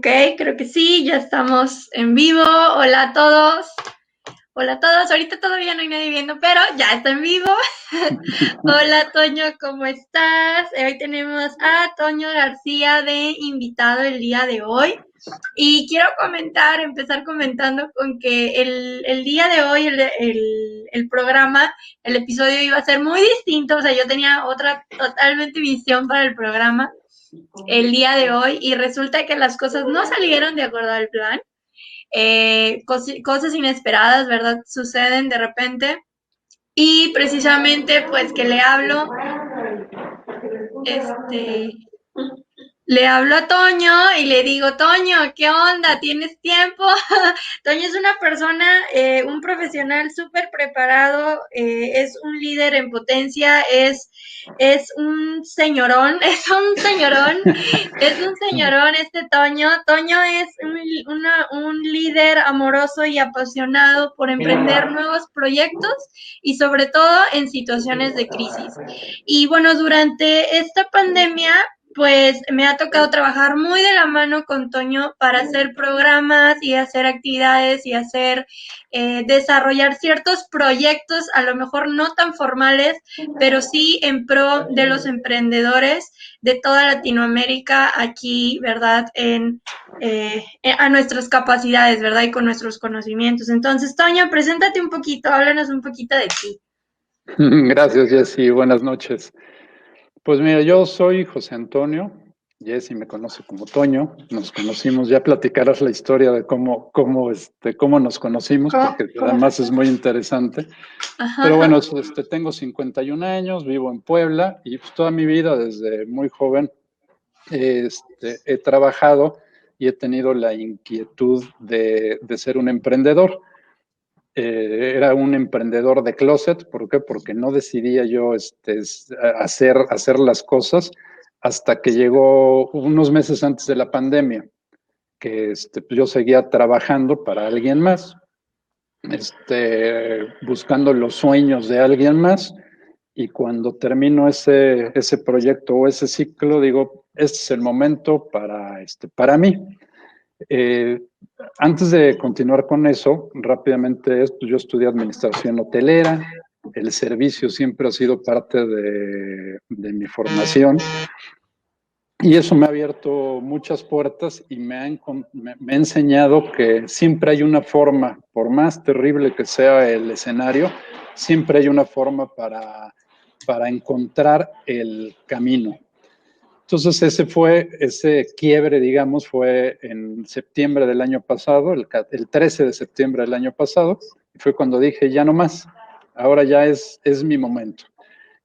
Ok, creo que sí, ya estamos en vivo. Hola a todos. Hola a todos. Ahorita todavía no hay nadie viendo, pero ya está en vivo. Hola Toño, ¿cómo estás? Hoy tenemos a Toño García de invitado el día de hoy. Y quiero empezar comentando con que el día de hoy, el programa, el episodio iba a ser muy distinto. O sea, yo tenía otra totalmente visión para el programa el día de hoy y resulta que las cosas no salieron de acuerdo al plan. Cosas inesperadas, ¿verdad? Suceden de repente y precisamente pues que este, le hablo a Toño y le digo, Toño, ¿qué onda? ¿Tienes tiempo? Toño es una persona, un profesional súper preparado, es un líder en potencia, es un señorón, es un señorón este Toño. Toño es un líder amoroso y apasionado por emprender nuevos proyectos y sobre todo en situaciones de crisis. Y bueno, durante esta pandemia pues me ha tocado trabajar muy de la mano con Toño para hacer programas y hacer actividades y desarrollar ciertos proyectos, a lo mejor no tan formales, pero sí en pro de los emprendedores de toda Latinoamérica aquí, ¿verdad? A nuestras capacidades, ¿verdad? Y con nuestros conocimientos. Entonces, Toño, preséntate un poquito, háblanos un poquito de ti. Gracias, Jessy. Buenas noches. Pues mira, yo soy José Antonio. Jessy me conoce como Toño. Nos conocimos, ya platicarás la historia de cómo nos conocimos, porque además es muy interesante. Ajá. Pero bueno, tengo 51 años, vivo en Puebla y pues, toda mi vida, desde muy joven, he trabajado y he tenido la inquietud de ser un emprendedor. Era un emprendedor de closet. ¿Por qué? Porque no decidía yo hacer las cosas hasta que llegó unos meses antes de la pandemia, que pues yo seguía trabajando para alguien más, buscando los sueños de alguien más, y cuando termino ese proyecto o ese ciclo, digo, este es el momento para mí. Eh, Antes de continuar con eso, rápidamente, pues yo estudié administración hotelera. El servicio siempre ha sido parte de mi formación y eso me ha abierto muchas puertas y me ha enseñado que siempre hay una forma, por más terrible que sea el escenario, siempre hay una forma para encontrar el camino. Entonces ese quiebre, digamos, fue en septiembre del año pasado, el 13 de septiembre del año pasado, y fue cuando dije, ya no más, ahora ya es mi momento.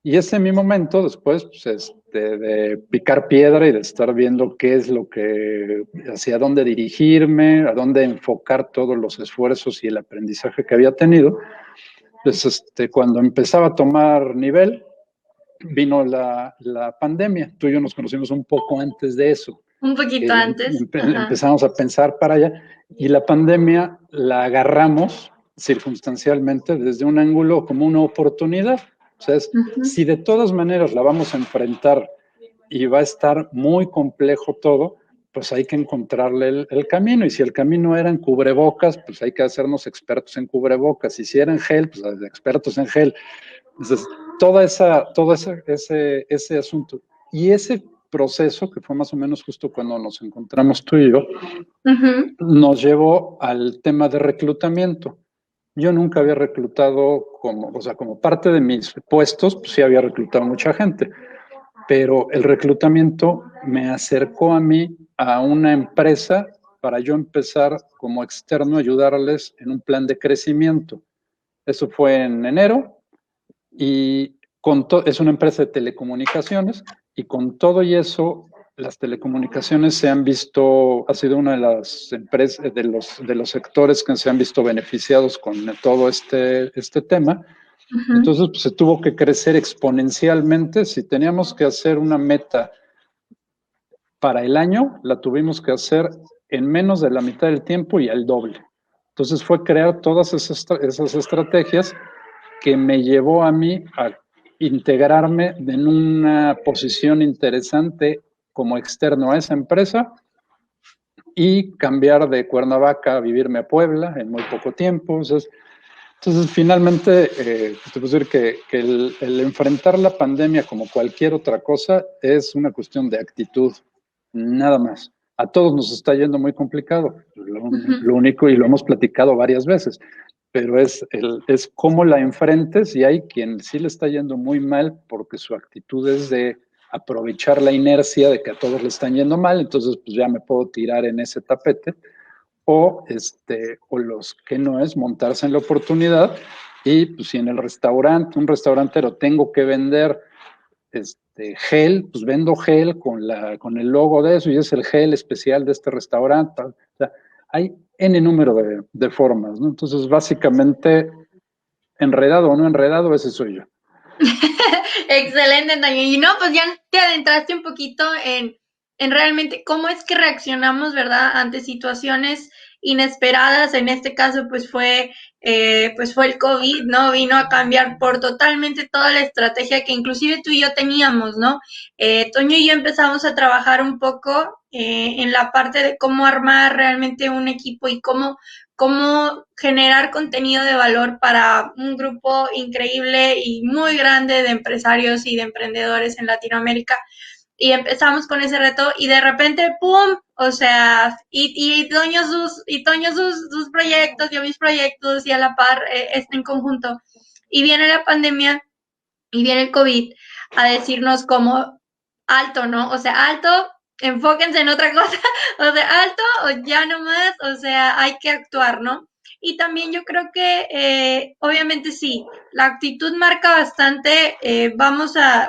Y ese mi momento después, pues, de picar piedra y de estar viendo hacia dónde dirigirme, a dónde enfocar todos los esfuerzos y el aprendizaje que había tenido, pues cuando empezaba a tomar nivel, vino la pandemia. Tú y yo nos conocimos un poco antes de eso. Un poquito antes. Empezamos a pensar para allá y la pandemia la agarramos circunstancialmente desde un ángulo como una oportunidad. O sea, si de todas maneras la vamos a enfrentar y va a estar muy complejo todo, pues hay que encontrarle el camino. Y si el camino era en cubrebocas, pues hay que hacernos expertos en cubrebocas. Y si era en gel, pues expertos en gel. Entonces, ese asunto y ese proceso, que fue más o menos justo cuando nos encontramos tú y yo, nos llevó al tema de reclutamiento. Yo nunca había reclutado como parte de mis puestos, pues sí había reclutado mucha gente, pero el reclutamiento me acercó a mí a una empresa para yo empezar como externo a ayudarles en un plan de crecimiento. Eso fue en enero. Y es una empresa de telecomunicaciones y con todo y eso, las telecomunicaciones ha sido una de las empresas, de los sectores que se han visto beneficiados con todo este tema. Entonces, pues, se tuvo que crecer exponencialmente. Si teníamos que hacer una meta para el año, la tuvimos que hacer en menos de la mitad del tiempo y al doble. Entonces fue crear todas esas estrategias que me llevó a mí a integrarme en una posición interesante como externo a esa empresa y cambiar de Cuernavaca a vivirme a Puebla en muy poco tiempo. Entonces finalmente, te puedo decir que el enfrentar la pandemia como cualquier otra cosa es una cuestión de actitud, nada más. A todos nos está yendo muy complicado, lo único, y lo hemos platicado varias veces, pero es cómo la enfrentes, y hay quien sí le está yendo muy mal porque su actitud es de aprovechar la inercia de que a todos le están yendo mal, entonces pues ya me puedo tirar en ese tapete, o los que no es montarse en la oportunidad, y pues si en el restaurante, un restaurantero, tengo que vender gel, pues vendo gel con el logo de eso, y es el gel especial de este restaurante. O sea, hay N número de formas, ¿no? Entonces, básicamente, enredado o no enredado, ese soy yo. Excelente, Toño. Y no, pues ya te adentraste un poquito en realmente cómo es que reaccionamos, ¿verdad?, ante situaciones inesperadas. En este caso, pues fue el COVID, ¿no? Vino a cambiar por totalmente toda la estrategia que inclusive tú y yo teníamos, ¿no? Toño y yo empezamos a trabajar un poco en la parte de cómo armar realmente un equipo y cómo generar contenido de valor para un grupo increíble y muy grande de empresarios y de emprendedores en Latinoamérica. Y empezamos con ese reto y de repente, ¡pum! O sea, Toño sus proyectos, yo mis proyectos y a la par en conjunto. Y viene la pandemia y viene el COVID a decirnos como alto, ¿no? O sea, alto, enfóquense en otra cosa, o sea, alto o ya no más, o sea, hay que actuar, ¿no? Y también yo creo que, obviamente sí, la actitud marca bastante,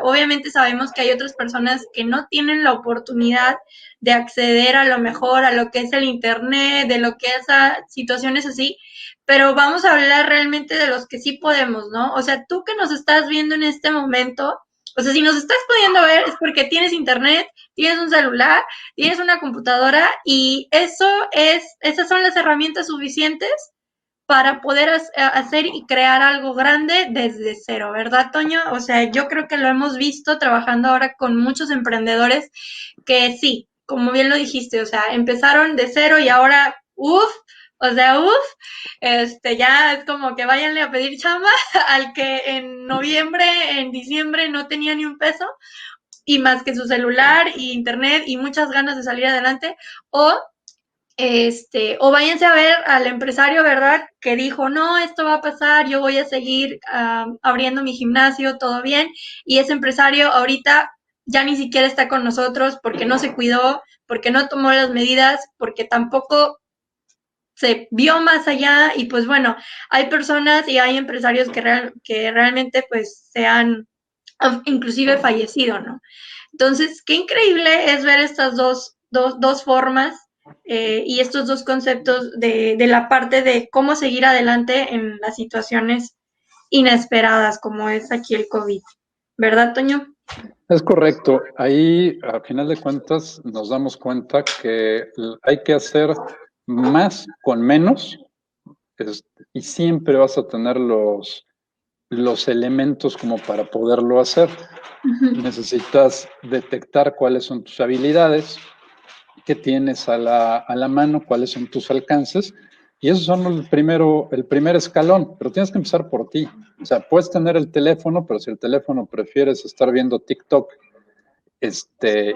obviamente sabemos que hay otras personas que no tienen la oportunidad de acceder a lo mejor, a lo que es el Internet, de lo que es a situaciones así, pero vamos a hablar realmente de los que sí podemos, ¿no? O sea, tú que nos estás viendo en este momento, o sea, si nos estás pudiendo ver es porque tienes internet, tienes un celular, tienes una computadora y esas son las herramientas suficientes para poder hacer y crear algo grande desde cero, ¿verdad, Toño? O sea, yo creo que lo hemos visto trabajando ahora con muchos emprendedores que sí, como bien lo dijiste, o sea, empezaron de cero y ahora, ya es como que váyanle a pedir chamba al que en noviembre, en diciembre no tenía ni un peso y más que su celular y internet y muchas ganas de salir adelante, o váyanse a ver al empresario, ¿verdad? Que dijo, no, esto va a pasar, yo voy a seguir abriendo mi gimnasio, todo bien. Y ese empresario ahorita ya ni siquiera está con nosotros porque no se cuidó, porque no tomó las medidas, porque tampoco se vio más allá. Y pues bueno, hay personas y hay empresarios que realmente pues se han inclusive fallecido, ¿no? Entonces, qué increíble es ver estas dos formas y estos dos conceptos de la parte de cómo seguir adelante en las situaciones inesperadas, como es aquí el COVID. ¿Verdad, Toño? Es correcto. Ahí, a final de cuentas, nos damos cuenta que hay que hacer más con menos, y siempre vas a tener los elementos como para poderlo hacer. Necesitas detectar cuáles son tus habilidades, qué tienes a la mano, cuáles son tus alcances, y esos son el primer escalón, pero tienes que empezar por ti. O sea, puedes tener el teléfono, pero si el teléfono prefieres estar viendo TikTok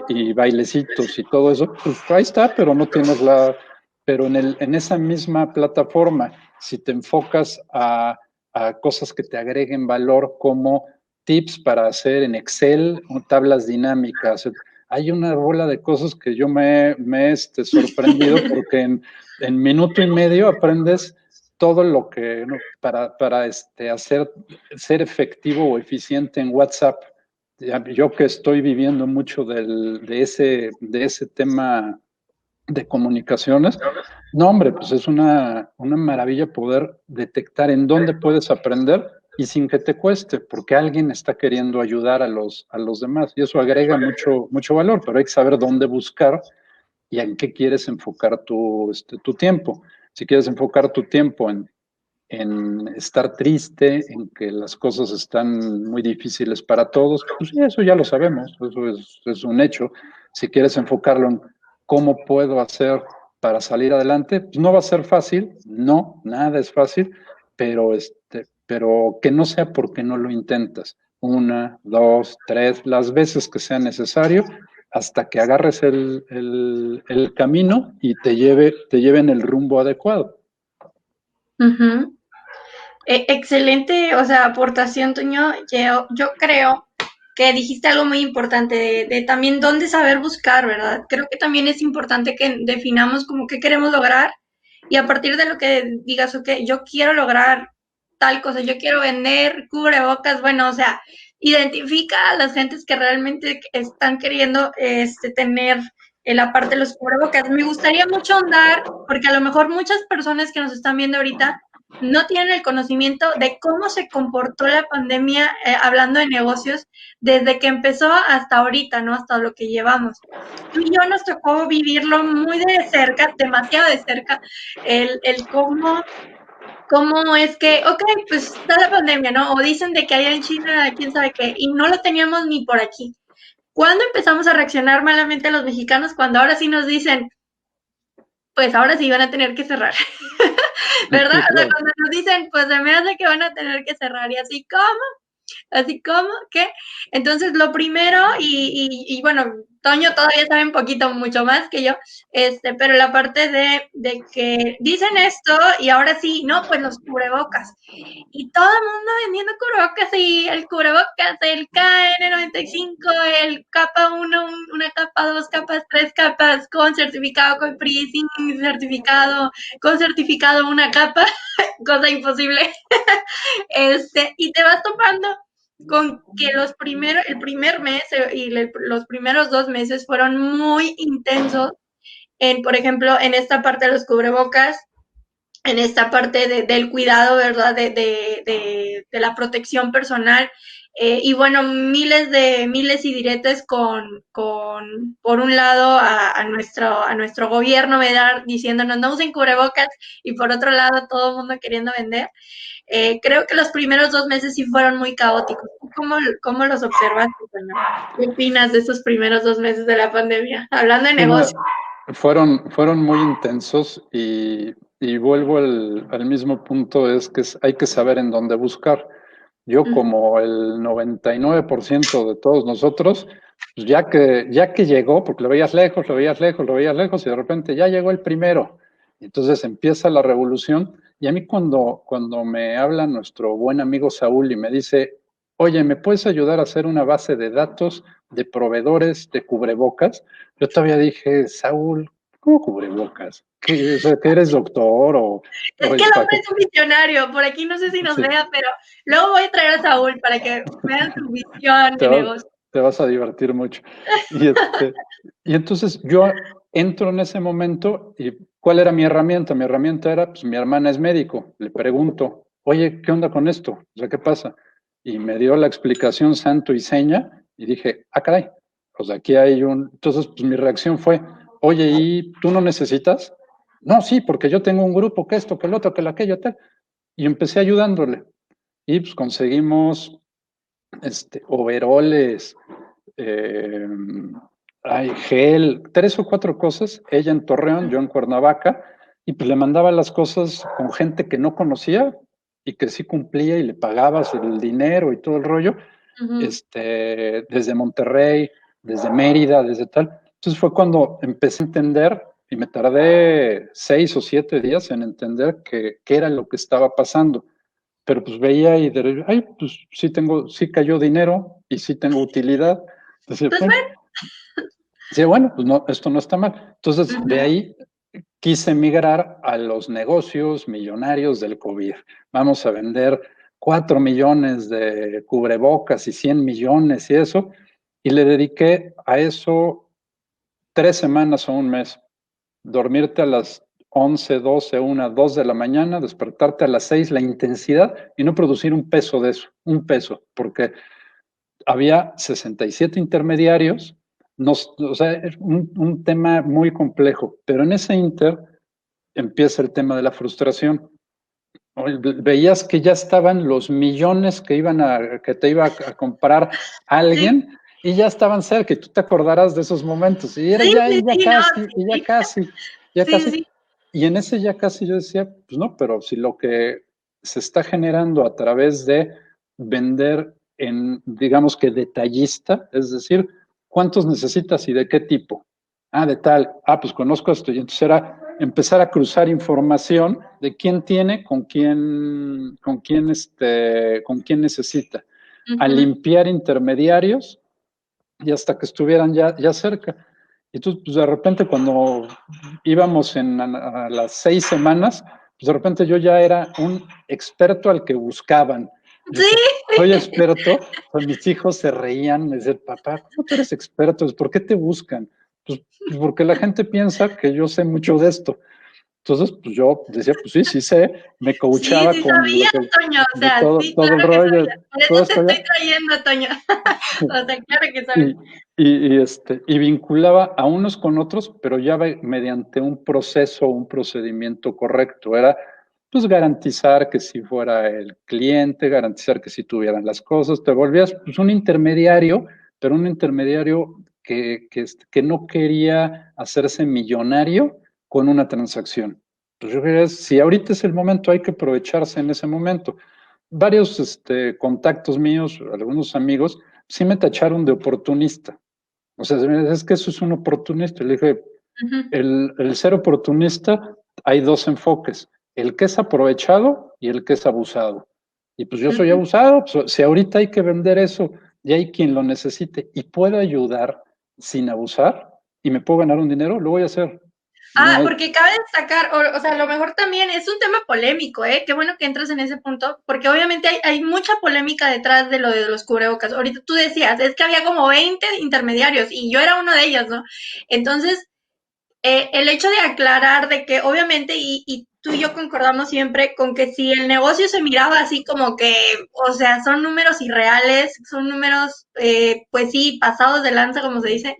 y bailecitos y todo eso, pues ahí está, pero no tienes pero en esa misma plataforma, si te enfocas a cosas que te agreguen valor como tips para hacer en Excel, o tablas dinámicas, hay una bola de cosas que yo me he sorprendido porque en minuto y medio aprendes todo lo que, ¿no?, para ser efectivo o eficiente en WhatsApp. Yo que estoy viviendo mucho de ese tema de comunicaciones, no, hombre, pues es una maravilla poder detectar en dónde puedes aprender y sin que te cueste, porque alguien está queriendo ayudar a los demás, y eso agrega mucho valor, pero hay que saber dónde buscar y en qué quieres enfocar tu tiempo. Si quieres enfocar tu tiempo en estar triste, en que las cosas están muy difíciles para todos, pues eso ya lo sabemos, eso es un hecho. Si quieres enfocarlo en cómo puedo hacer para salir adelante. Pues no va a ser fácil, no, nada es fácil, pero que no sea porque no lo intentas. Una, dos, tres, las veces que sea necesario, hasta que agarres el camino y te lleve en el rumbo adecuado. Ujú. Excelente, o sea, aportación, Toño. Yo creo que dijiste algo muy importante de también dónde saber buscar, ¿verdad? Creo que también es importante que definamos como qué queremos lograr y a partir de lo que digas, ok, yo quiero lograr tal cosa, yo quiero vender cubrebocas, bueno, o sea, identifica a las gentes que realmente están queriendo tener la parte de los cubrebocas. Me gustaría mucho ahondar, porque a lo mejor muchas personas que nos están viendo ahorita no tienen el conocimiento de cómo se comportó la pandemia, hablando de negocios, desde que empezó hasta ahorita, ¿no? Hasta lo que llevamos. Tú y yo nos tocó vivirlo muy de cerca, demasiado de cerca, el cómo es que, ok, pues está la pandemia, ¿no? O dicen de que allá en China, quién sabe qué, y no lo teníamos ni por aquí. ¿Cuándo empezamos a reaccionar malamente a los mexicanos? Cuando ahora sí nos dicen, pues ahora sí van a tener que cerrar. ¿Verdad? Sí, O sea, claro. cuando nos dicen, pues se me hace que van a tener que cerrar y así, ¿cómo? Así como que, entonces lo primero, y bueno, Toño todavía sabe un poquito mucho más que yo, pero la parte de que dicen esto y ahora sí, no, pues los cubrebocas. Y todo el mundo vendiendo cubrebocas y el cubrebocas, el KN95, el capa 1, una capa 2, capas 3 capas, con certificado con PRI, sin certificado, con certificado una capa, cosa imposible. Y te vas topando con que el primer mes y los primeros 2 meses fueron muy intensos por ejemplo, en esta parte de los cubrebocas, en esta parte del cuidado, ¿verdad? De la protección personal. Y bueno, miles y diretes por un lado, a nuestro gobierno, ¿verdad? Diciéndonos no usen cubrebocas, y por otro lado, todo el mundo queriendo vender. Creo que los primeros 2 meses sí fueron muy caóticos. ¿Tú cómo los observaste, Toño? ¿Qué opinas de esos primeros 2 meses de la pandemia? Hablando de Sí, no, negocio. fueron muy intensos y vuelvo al mismo punto, es que hay que saber en dónde buscar. Yo, como el 99% de todos nosotros, pues ya que llegó, porque lo veías lejos, lo veías lejos, lo veías lejos, y de repente ya llegó el primero. Entonces empieza la revolución. Y a mí cuando me habla nuestro buen amigo Saúl y me dice, oye, ¿me puedes ayudar a hacer una base de datos de proveedores de cubrebocas? Yo todavía dije, Saúl, ¿cómo cubrebocas? O sea, ¿que eres doctor Es o que el para hombre qué? es un visionario, por aquí no sé si nos Sí, vea, pero luego voy a traer a Saúl para que vean su visión te de vas, negocio. te vas a divertir mucho. Y, y entonces yo entro en ese momento y ¿cuál era mi herramienta? Mi herramienta era, pues mi hermana es médico, le pregunto, oye, ¿qué onda con esto? O sea, ¿qué pasa? Y me dio la explicación santo y seña y dije, ah, caray, pues aquí hay un... Entonces, pues mi reacción fue, oye, ¿y tú no necesitas? No, sí, porque yo tengo un grupo, que esto, que el otro, que el aquello, tal. Y empecé ayudándole. Y pues conseguimos overoles, eh, hay gel, 3 o 4 cosas, ella en Torreón, yo en Cuernavaca, y pues le mandaba las cosas con gente que no conocía y que sí cumplía y le pagabas el dinero y todo el rollo, Ujú. desde Monterrey, desde Mérida, desde tal. Entonces fue cuando empecé a entender y me tardé 6 o 7 días en entender qué era lo que estaba pasando, pero pues veía y ay, pues sí cayó dinero y sí tengo utilidad. Entonces, Pues bueno, bueno. sí, bueno, pues no, esto no está mal. Entonces, de Ujú. ahí quise migrar a los negocios millonarios del COVID. Vamos a vender 4 millones de cubrebocas y 100 millones y eso, y le dediqué a eso 3 semanas o un mes. Dormirte a las 11, 12, 1, 2 de la mañana, despertarte a las 6, la intensidad, y no producir un peso de eso, un peso, porque había 67 intermediarios, o sea, es un tema muy complejo, pero en ese inter empieza el tema de la frustración. Veías que ya estaban los millones que te iba a comprar Sí, alguien y ya estaban cerca, y tú te acordarás de esos momentos, y era sí, ya, sí, y ya sí, no, casi, sí, y ya sí. casi. ya Sí, casi. sí. Y en ese ya casi yo decía, pues no, pero si lo que se está generando a través de vender en, digamos que detallista, es decir, ¿cuántos necesitas y de qué tipo? Ah, de tal. Ah, pues conozco esto. Y entonces era empezar a cruzar información de quién tiene, con quién necesita. A Ujú. limpiar intermediarios y hasta que estuvieran ya cerca. Y entonces, pues de repente cuando íbamos a las 6 semanas, pues de repente yo ya era un experto al que buscaban. Yo Sí. decía, soy experto, pues mis hijos se reían, me decían, papá, ¿cómo tú eres experto? ¿Por qué te buscan? Pues porque la gente piensa que yo sé mucho de esto. Entonces, pues yo decía, pues sí, sí sé, me Sí, coachaba sí con lo sabías, que, Toño, o de sea, todo, sí, todo el claro que rollo, sabías. Por todo eso te esto estoy ya. trayendo, Toño. O sea, claro que sabes. Y, y vinculaba a unos con otros, pero ya mediante un proceso, un procedimiento correcto. Era pues garantizar que si fuera el cliente, garantizar que si tuvieran las cosas, te volvías pues, un intermediario, pero un intermediario que no quería hacerse millonario con una transacción. Pues yo creo que si ahorita es el momento, hay que aprovecharse en ese momento. Varios contactos míos, algunos amigos, sí me tacharon de oportunista. O sea, es que eso es un oportunista. Le dije, Ujú, el ser oportunista hay dos enfoques, el que es aprovechado y el que es abusado. Y pues yo soy ujú. abusado, pues, si ahorita hay que vender eso y hay quien lo necesite y puedo ayudar sin abusar y me puedo ganar un dinero, lo voy a hacer. No Ah, hay. porque cabe destacar, o sea, a lo mejor también es un tema polémico, ¿eh? Qué bueno que entras en ese punto, porque obviamente hay mucha polémica detrás de lo de los cubrebocas. Ahorita tú decías, es que había como 20 intermediarios y yo era uno de ellos, ¿no? Entonces, el hecho de aclarar de que obviamente, y tú y yo concordamos siempre con que si el negocio se miraba así como que, o sea, son números irreales, son números, pues sí, pasados de lanza, como se dice,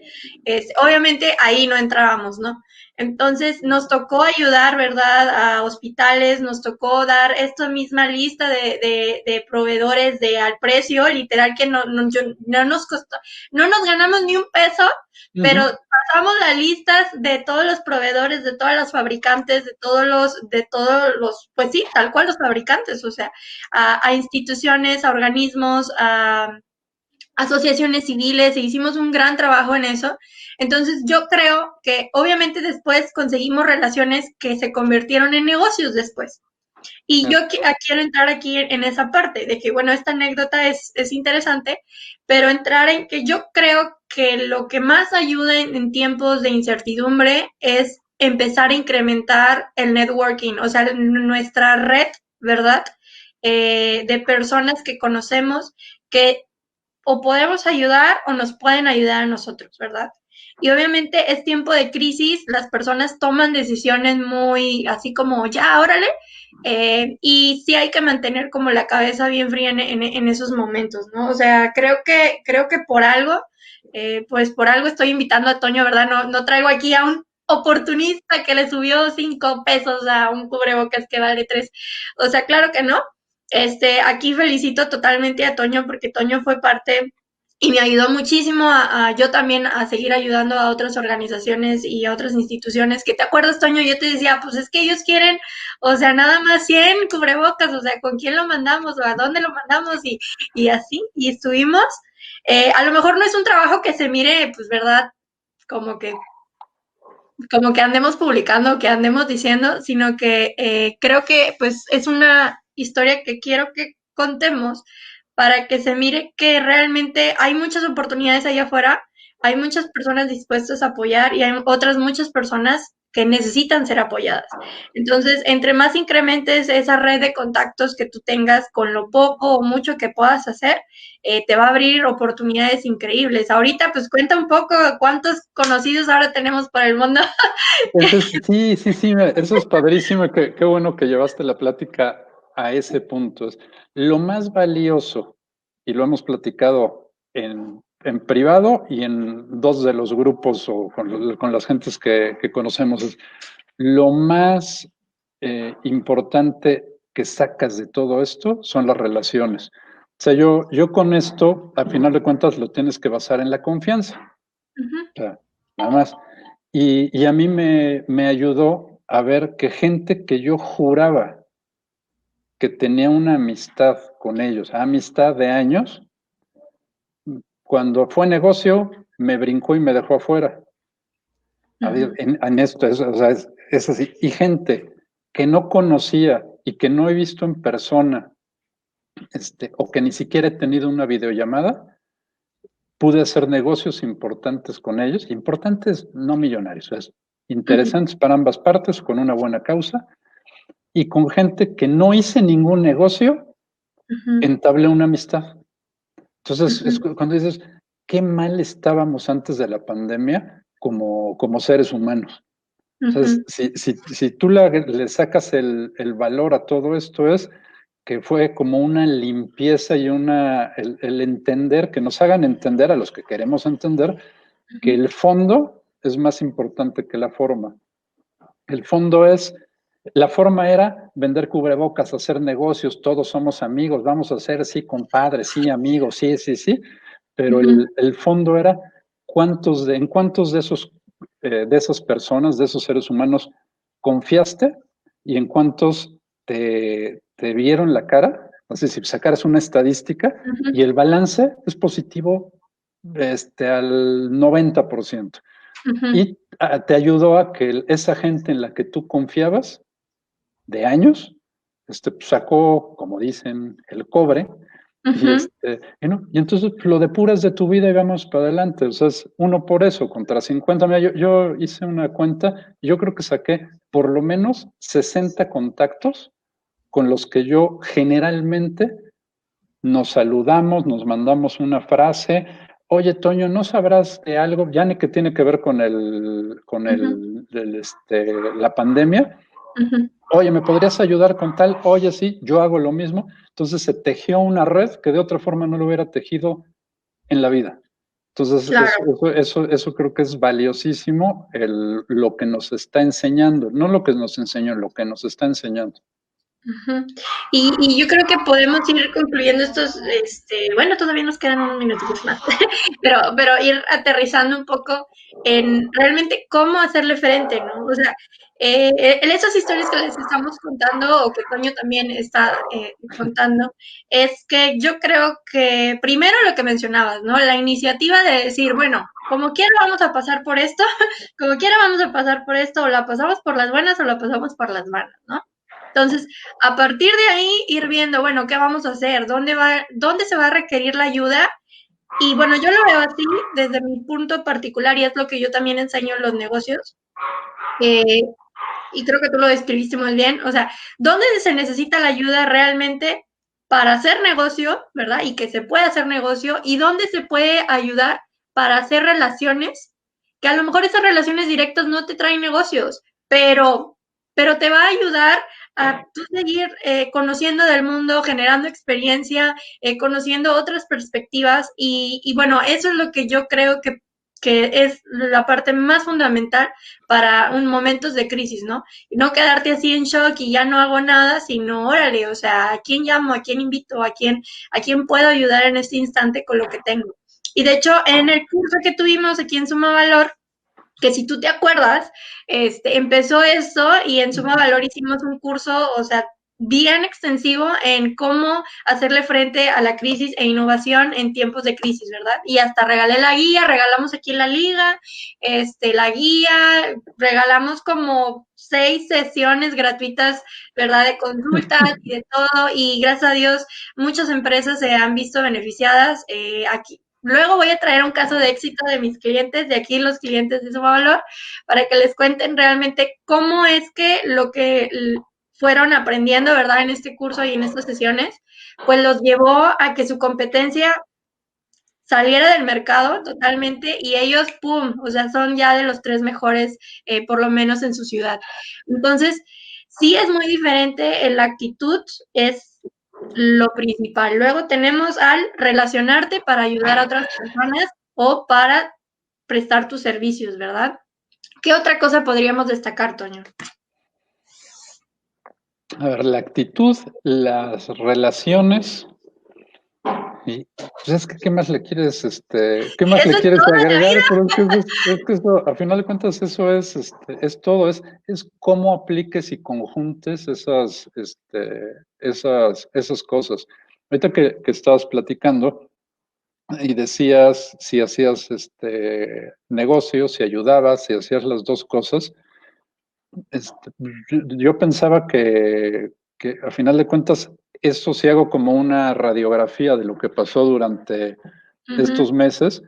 obviamente ahí no entrábamos, ¿no? Entonces nos tocó ayudar, ¿verdad?, a hospitales, nos tocó dar esta misma lista de proveedores de al precio, literal que no nos costó, no nos ganamos ni un peso, pero Ujú, pasamos las listas de todos los proveedores, de todos los fabricantes, pues sí, tal cual los fabricantes, o sea, a instituciones, a organismos, a asociaciones civiles, e hicimos un gran trabajo en eso. Entonces yo creo que obviamente después conseguimos relaciones que se convirtieron en negocios después. Y yo quiero entrar aquí en esa parte de que, bueno, esta anécdota es interesante, pero entrar en que yo creo que lo que más ayuda en tiempos de incertidumbre es empezar a incrementar el networking, o sea, nuestra red, ¿verdad? De personas que conocemos que o podemos ayudar o nos pueden ayudar a nosotros, ¿verdad? Y obviamente es tiempo de crisis, las personas toman decisiones muy así como, ya, órale, y sí hay que mantener como la cabeza bien fría en esos momentos, ¿no? O sea, creo que por algo, pues por algo estoy invitando a Toño, ¿verdad? No traigo aquí a un oportunista que le subió 5 pesos a un cubrebocas que vale 3. O sea, claro que no, aquí felicito totalmente a Toño porque Toño fue parte y me ayudó muchísimo yo también a seguir ayudando a otras organizaciones y a otras instituciones que te acuerdas, Toño, yo te decía, pues es que ellos quieren, o sea, nada más 100 cubrebocas, o sea, ¿con quién lo mandamos o a dónde lo mandamos? Y así, y estuvimos. A lo mejor no es un trabajo que se mire, pues, ¿verdad? Como que como que andemos publicando, que andemos diciendo, sino que creo que pues es una historia que quiero que contemos para que se mire que realmente hay muchas oportunidades allá afuera, hay muchas personas dispuestas a apoyar y hay otras muchas personas que necesitan ser apoyadas. Entonces, entre más incrementes esa red de contactos que tú tengas con lo poco o mucho que puedas hacer, te va a abrir oportunidades increíbles. Ahorita, pues cuenta un poco cuántos conocidos ahora tenemos por el mundo. Sí, sí, sí, eso es padrísimo, qué bueno que llevaste la plática a ese punto. Es lo más valioso, y lo hemos platicado en privado y en dos de los grupos o con las gentes que conocemos, es lo más importante que sacas de todo esto son las relaciones. O sea, yo con esto, al final de cuentas, lo tienes que basar en la confianza. Ujú. O sea, nada más. Y a mí me ayudó a ver que gente que yo juraba que tenía una amistad con ellos, amistad de años, cuando fue negocio, me brincó y me dejó afuera. A ver, en esto, o sea, es así. Y gente que no conocía y que no he visto en persona, o que ni siquiera he tenido una videollamada, pude hacer negocios importantes con ellos, importantes, no millonarios, es interesantes para ambas partes, con una buena causa, y con gente que no hice ningún negocio, entablé una amistad. Entonces, es cuando dices, qué mal estábamos antes de la pandemia como seres humanos. Entonces, si tú le sacas el valor a todo esto, es que fue como una limpieza y el entender, que nos hagan entender a los que queremos entender, que el fondo es más importante que la forma. El fondo la forma era vender cubrebocas, hacer negocios, todos somos amigos, vamos a hacer, sí, compadres, sí, amigos, sí, sí, sí, pero el fondo era en cuántos de esas personas, de esos seres humanos, confiaste y en cuántos te vieron la cara. No sé si sacaras una estadística y el balance es positivo al 90%. Y te ayudó a que esa gente en la que tú confiabas de años, sacó, como dicen, el cobre, y entonces lo depuras de tu vida y vamos para adelante. O sea, es uno por eso, contra 50. Mira, yo hice una cuenta, yo creo que saqué por lo menos 60 contactos con los que yo generalmente nos saludamos, nos mandamos una frase. Oye, Toño, ¿no sabrás de algo? Ya ni que tiene que ver con la pandemia. Oye, ¿me podrías ayudar con tal? Oye, sí, yo hago lo mismo. Entonces se tejió una red que de otra forma no lo hubiera tejido en la vida. Entonces, Claro. eso creo que es valiosísimo lo que nos está enseñando, no lo que nos enseñó, lo que nos está enseñando. Y yo creo que podemos ir concluyendo estos, bueno, todavía nos quedan unos minutitos más, pero ir aterrizando un poco en realmente cómo hacerle frente, ¿no? O sea, en esas historias que les estamos contando, o que Toño también está contando, es que yo creo que primero lo que mencionabas, ¿no? La iniciativa de decir, bueno, como quiera vamos a pasar por esto, como quiera vamos a pasar por esto, o la pasamos por las buenas o la pasamos por las malas, ¿no? Entonces, a partir de ahí, ir viendo, bueno, ¿qué vamos a hacer? ¿Dónde se va a requerir la ayuda? Y bueno, yo lo veo así desde mi punto particular y es lo que yo también enseño en los negocios. Eh, y creo que tú lo describiste muy bien. O sea, ¿dónde se necesita la ayuda realmente para hacer negocio, verdad? Y que se puede hacer negocio. ¿Y dónde se puede ayudar para hacer relaciones? Que a lo mejor esas relaciones directas no te traen negocios, pero te va a ayudar a tú seguir conociendo del mundo, generando experiencia, conociendo otras perspectivas y bueno, eso es lo que yo creo que es la parte más fundamental para un momentos de crisis, ¿no? Y no quedarte así en shock y ya no hago nada, sino órale, o sea, ¿a quién llamo? ¿A quién invito? A quién puedo ayudar en este instante con lo que tengo? Y de hecho, en el curso que tuvimos aquí en Suma Valor, que si tú te acuerdas, empezó eso y en Suma Valor hicimos un curso, o sea, bien extensivo en cómo hacerle frente a la crisis e innovación en tiempos de crisis, ¿verdad? Y hasta regalé la guía, regalamos aquí en la liga, la guía, regalamos como 6 sesiones gratuitas, ¿verdad? De consultas y de todo, y gracias a Dios muchas empresas se han visto beneficiadas aquí. Luego voy a traer un caso de éxito de mis clientes, de aquí los clientes de Suma Valor, para que les cuenten realmente cómo es que lo que fueron aprendiendo, ¿verdad? En este curso y en estas sesiones, pues los llevó a que su competencia saliera del mercado totalmente y ellos, ¡pum!, o sea, son ya de los 3 mejores, por lo menos en su ciudad. Entonces, sí es muy diferente, la actitud es lo principal. Luego tenemos al relacionarte para ayudar a otras personas o para prestar tus servicios, ¿verdad? ¿Qué otra cosa podríamos destacar, Toño? A ver, la actitud, las relaciones Y pues es que, ¿qué más le quieres, qué más le Eso es quieres todo en la agregar? vida. Pero es que eso, a final de cuentas, eso es todo, es cómo apliques y conjuntes esas cosas. Ahorita que estabas platicando y decías si hacías negocios, si ayudabas, si hacías las dos cosas, yo pensaba que a final de cuentas eso sí hago como una radiografía de lo que pasó durante Ujú, estos meses.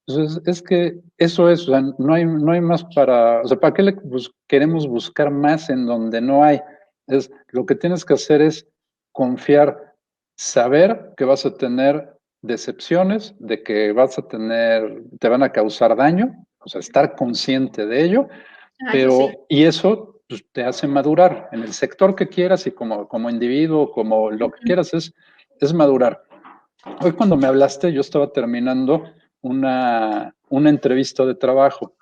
Entonces, es que eso es, o sea, no hay más para, o sea, ¿para qué queremos buscar más en donde no hay? Lo que tienes que hacer es confiar, saber que vas a tener decepciones, de que te van a causar daño, o sea, estar consciente de ello, eso sí. y eso pues, te hace madurar en el sector que quieras y como individuo, como lo que Ujú, quieras, es madurar. Hoy cuando me hablaste, yo estaba terminando una entrevista de trabajo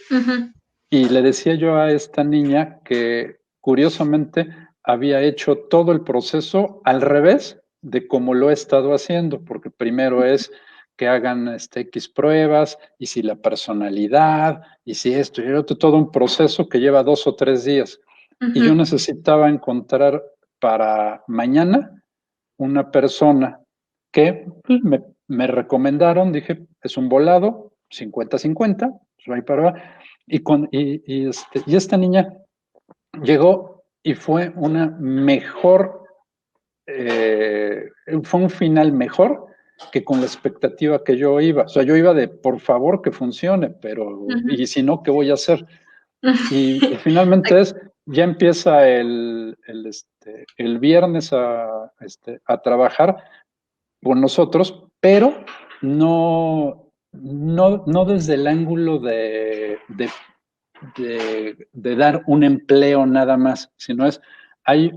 ujú, y le decía yo a esta niña que curiosamente había hecho todo el proceso al revés de como lo he estado haciendo, porque primero es que hagan X pruebas y si la personalidad y si esto y el otro, todo un proceso que lleva 2 o 3 días. Y yo ujú. necesitaba encontrar para mañana una persona que pues, me recomendaron, dije, es un volado, 50-50, pues ahí para y esta niña llegó y fue un final mejor que con la expectativa que yo iba. O sea, yo iba de, por favor, que funcione, pero, Ujú. y si no, ¿qué voy a hacer? Y finalmente ya empieza el viernes a trabajar por nosotros, pero no desde el ángulo de dar un empleo nada más, sino hay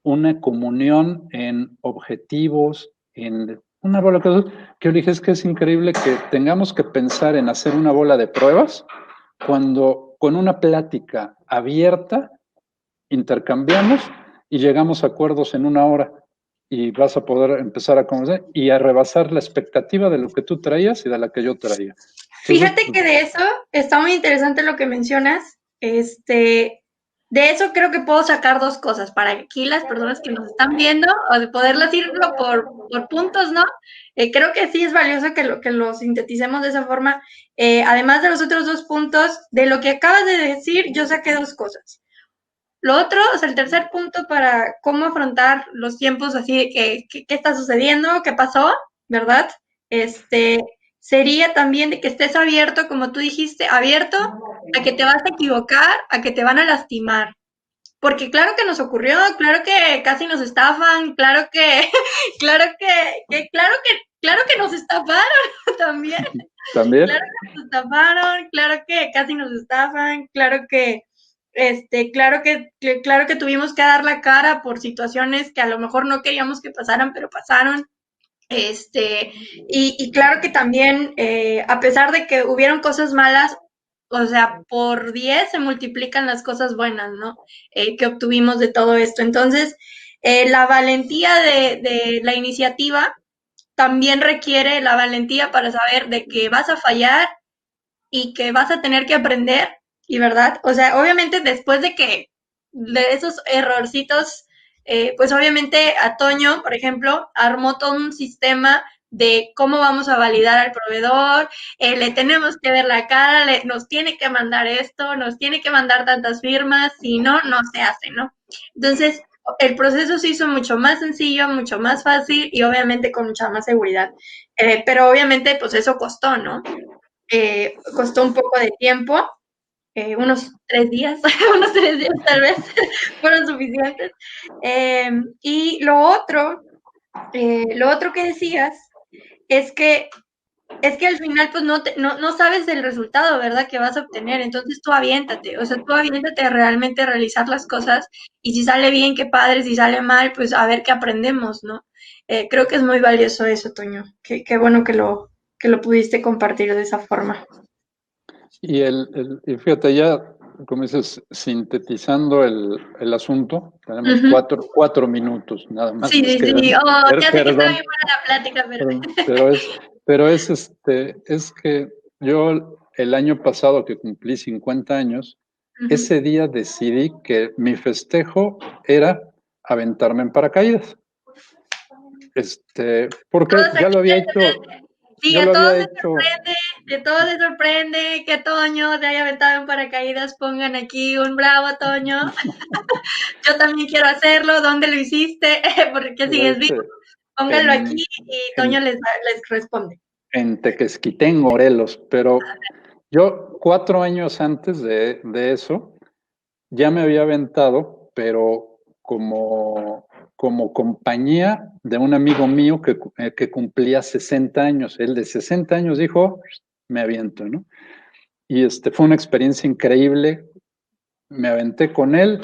una comunión en objetivos, en una bola de cosas, que yo dije, es que es increíble que tengamos que pensar en hacer una bola de pruebas cuando con una plática abierta intercambiamos y llegamos a acuerdos en 1 hora y vas a poder empezar a conocer y a rebasar la expectativa de lo que tú traías y de la que yo traía. Entonces, Fíjate pues, que de eso está muy interesante lo que mencionas. De eso creo que puedo sacar dos cosas para aquí las personas que nos están viendo, o de poderlas irlo por puntos, ¿no? Creo que sí es valioso que lo sinteticemos de esa forma. Además de los otros dos puntos, de lo que acabas de decir, yo saqué dos cosas. Lo otro, o sea, el tercer punto para cómo afrontar los tiempos así de qué está sucediendo, qué pasó, ¿verdad? Este, sería también de que estés abierto, como tú dijiste, abierto a que te vas a equivocar, a que te van a lastimar. Porque claro que nos ocurrió, claro que casi nos estafan, claro que, claro que nos estafaron también, también, claro que nos estafaron, claro que casi nos estafan, claro que tuvimos que dar la cara por situaciones que a lo mejor no queríamos que pasaran, pero pasaron. Y claro que también, a pesar de que hubieron cosas malas, o sea, por 10 se multiplican las cosas buenas, ¿no? Que obtuvimos de todo esto. Entonces, la valentía de la iniciativa también requiere la valentía para saber de que vas a fallar y que vas a tener que aprender, y verdad, o sea, obviamente después de esos errorcitos, pues obviamente a Toño, por ejemplo, armó todo un sistema de cómo vamos a validar al proveedor, le tenemos que ver la cara, nos tiene que mandar esto, nos tiene que mandar tantas firmas, si no, no se hace, ¿no? Entonces, el proceso se hizo mucho más sencillo, mucho más fácil y obviamente con mucha más seguridad. Pero obviamente, pues eso costó, ¿no? Costó un poco de tiempo, unos 3 días, unos 3 días tal vez fueron suficientes. Y lo otro que decías es que es que al final pues no sabes el resultado, ¿verdad? Que vas a obtener. Entonces tú aviéntate, o sea, tú aviéntate a realmente realizar las cosas y si sale bien, qué padre, si sale mal, pues a ver qué aprendemos, ¿no? Creo que es muy valioso eso, Toño. Qué bueno que lo pudiste compartir de esa forma. y fíjate, ya como dices, sintetizando el asunto, tenemos Ujú. 4 minutos, nada más Sí, nos sí, quedan. sí. Oh, ya sé que está Perdón, bien buena la plática, pero... pero es que yo el año pasado que cumplí 50 años, Ujú. ese día decidí que mi festejo era aventarme en paracaídas. Porque Todos aquí, sí, ya a lo todos había les hecho. sorprende, de todos les sorprende que Toño se haya aventado en paracaídas. Pongan aquí un bravo, Toño. Yo también quiero hacerlo. ¿Dónde lo hiciste? Porque sigues vivo. este, Pónganlo aquí en, y Toño en, les responde. en Tequesquitengo, Morelos, pero yo 4 años antes de eso ya me había aventado, pero como compañía de un amigo mío que cumplía 60 años. Él de 60 años dijo, me aviento, ¿no? Y fue una experiencia increíble. Me aventé con él.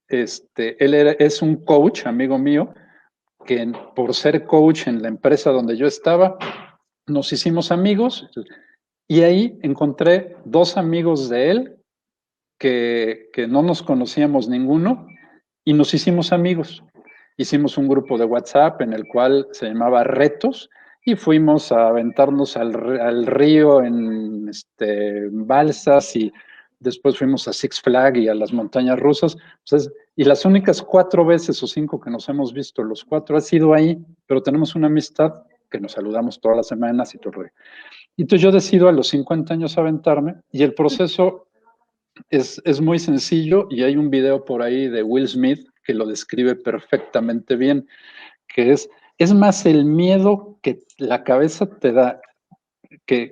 Es un coach, amigo mío, que por ser coach en la empresa donde yo estaba, nos hicimos amigos y ahí encontré 2 amigos de él que no nos conocíamos ninguno y nos hicimos amigos. Hicimos un grupo de WhatsApp en el cual se llamaba Retos y fuimos a aventarnos al río en balsas y después fuimos a Six Flags y a las montañas rusas. Entonces, y las únicas 4 veces o 5 que nos hemos visto, los 4, ha sido ahí, pero tenemos una amistad que nos saludamos todas las semanas y todo. Y entonces yo decido a los 50 años aventarme y el proceso es muy sencillo y hay un video por ahí de Will Smith que lo describe perfectamente bien, que es más el miedo que la cabeza te da, que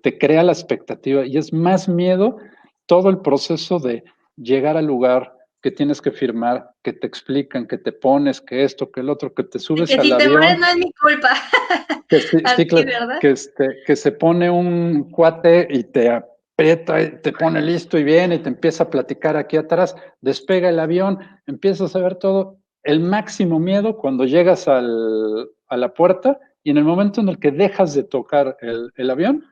te crea la expectativa y es más miedo todo el proceso de llegar al lugar que tienes que firmar, que te explican, que te pones, que esto, que el otro, que te Y subes que al si te mueres avión, no es mi culpa. que sí, sí, Así, claro, ¿verdad? que se pone un cuate y te aprieta, y te pone listo y viene y te empieza a platicar aquí atrás, despega el avión, empiezas a ver todo. El máximo miedo cuando llegas a la puerta y en el momento en el que dejas de tocar el avión,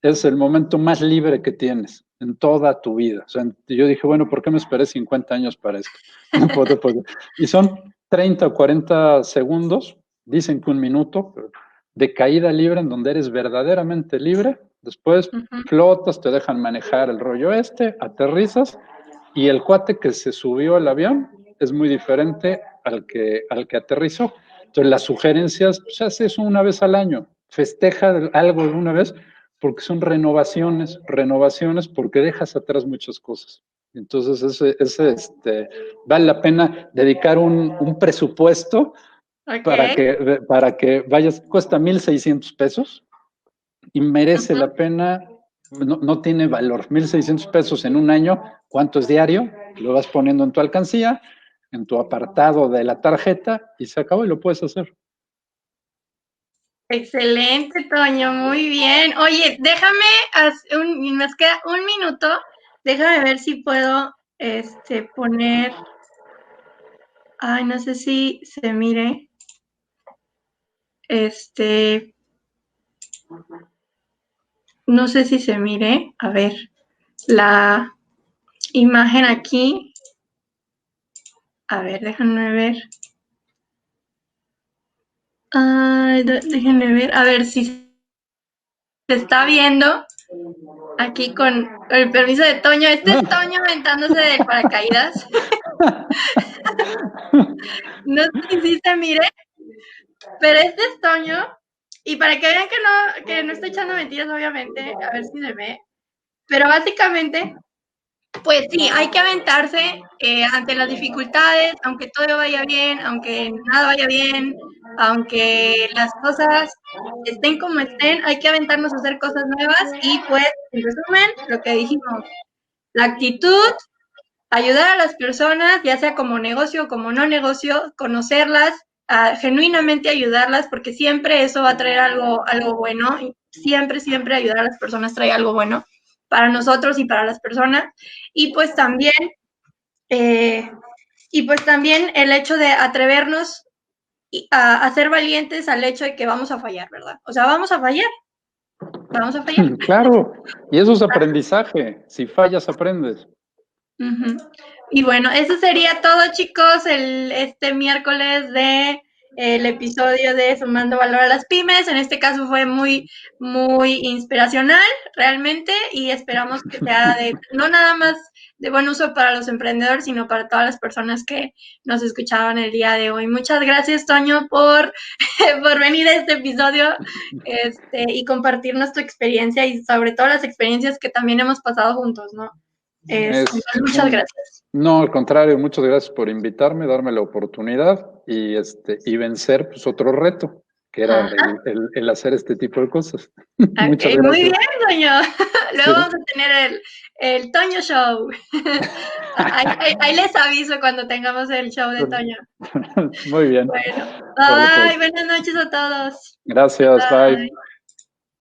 es el momento más libre que tienes en toda tu vida. O sea, yo dije, bueno, ¿por qué me esperé 50 años para esto? No puedo, puedo. Y son 30 o 40 segundos, dicen que un minuto, de caída libre en donde eres verdaderamente libre. Después Ujú. flotas, te dejan manejar el rollo aterrizas y el cuate que se subió al avión es muy diferente al que aterrizó. Entonces, las sugerencias, pues hace eso una vez al año, festeja algo de una vez, porque son renovaciones, porque dejas atrás muchas cosas. Entonces, vale la pena dedicar un presupuesto Ok. para que vayas, cuesta 1,600 pesos y merece Ujú. la pena, no tiene valor. 1,600 pesos en un año, ¿cuánto es diario? Lo vas poniendo en tu alcancía, en tu apartado de la tarjeta y se acabó y lo puedes hacer. Excelente, Toño, muy bien. Oye, nos queda un minuto. Déjame ver si puedo, poner, ay, no sé si se mire, este, no sé si se mire, a ver, la imagen aquí. A ver, déjame ver. Ay, déjenme ver, a ver si se está viendo aquí con el permiso de Toño. Este es Toño aventándose de paracaídas. No sé si se mire, pero este es Toño. Y para que vean que no estoy echando mentiras, obviamente, a ver si se ve. Pero básicamente, pues sí, hay que aventarse ante las dificultades, aunque todo vaya bien, aunque nada vaya bien, aunque las cosas estén como estén, hay que aventarnos a hacer cosas nuevas y pues, en resumen, lo que dijimos, la actitud, ayudar a las personas, ya sea como negocio o como no negocio, conocerlas, genuinamente ayudarlas, porque siempre eso va a traer algo bueno, y siempre ayudar a las personas trae algo bueno para nosotros y para las personas. Y pues también, eh, el hecho de atrevernos a ser valientes al hecho de que vamos a fallar, ¿verdad? O sea, vamos a fallar, vamos a fallar. Claro, y eso es aprendizaje. Si fallas, aprendes. Y bueno, eso sería todo, chicos, este miércoles de el episodio de Sumando Valor a las Pymes. En este caso fue muy, muy inspiracional, realmente, y esperamos que sea no nada más de buen uso para los emprendedores, sino para todas las personas que nos escuchaban el día de hoy. Muchas gracias, Toño, por venir a este episodio y compartirnos tu experiencia y sobre todo las experiencias que también hemos pasado juntos, ¿no? Muchas gracias. No, al contrario, muchas gracias por invitarme, darme la oportunidad y vencer pues otro reto, que era el hacer este tipo de cosas. Okay, muchas gracias. Muy bien, Toño. Luego vamos a tener el Toño Show. ahí les aviso cuando tengamos el show de Toño. Muy bien. Bueno, bye, buenas noches a todos. Gracias, bye.